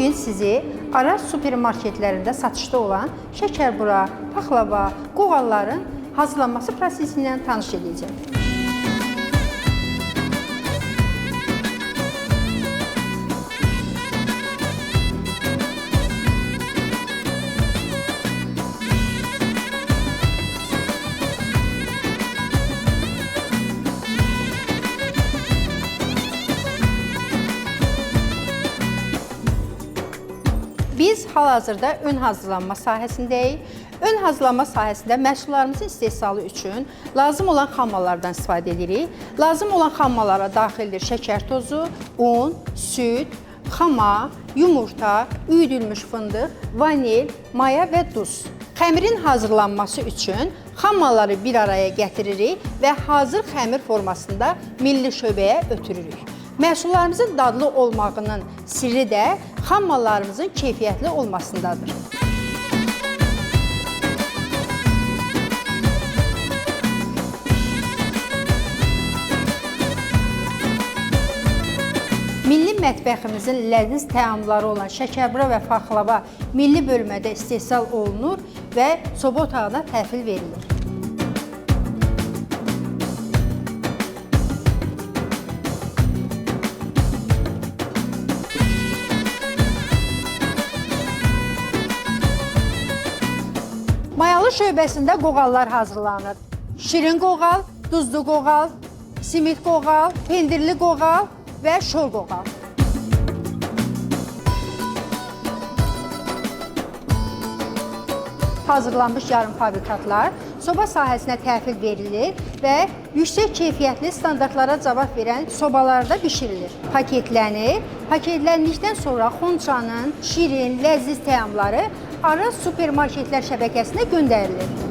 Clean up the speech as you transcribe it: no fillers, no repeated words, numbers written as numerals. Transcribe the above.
gün sizi Araz supermarketlərində satışda olan şəkərbura, paxlava, qoğalların hazırlanması prosesi ilə tanış edəcəm. Biz hal-hazırda ön hazırlanma sahəsindəyik. Ön hazırlanma sahəsində məhsullarımızın istehsalı üçün lazım olan xammallardan istifadə edirik. Lazım olan xammallara daxildir şəkər tozu, un, süd, xama, yumurta, üyüdülmüş fındıq, vanil, maya və duz. Xəmirin hazırlanması üçün xammalları bir araya gətiririk və hazır xəmir formasında milli şöbəyə ötürürük. Məhsullarımızın dadlı olmağının sirri də xammallarımızın keyfiyyətli olmasındadır. Milli mətbəximizin ləziz təamları olan şəkərbura və paxlava milli bölmədə istehsal olunur və soba otağına təhvil verilir. Mayalı şöbəsində qoğallar hazırlanır. Şirin qoğal, duzlu qoğal, simit qoğal, pendirli qoğal və şor qoğal. Hazırlanmış yarım fabrikatlar soba sahəsinə təhvil verilir və yüksək keyfiyyətli standartlara cavab verən sobalarda bişirilir. Paketlənir. Paketləndikdən sonra Xonçanın şirin, ləziz təamları Araz supermarketlər şəbəkəsinə göndərilir.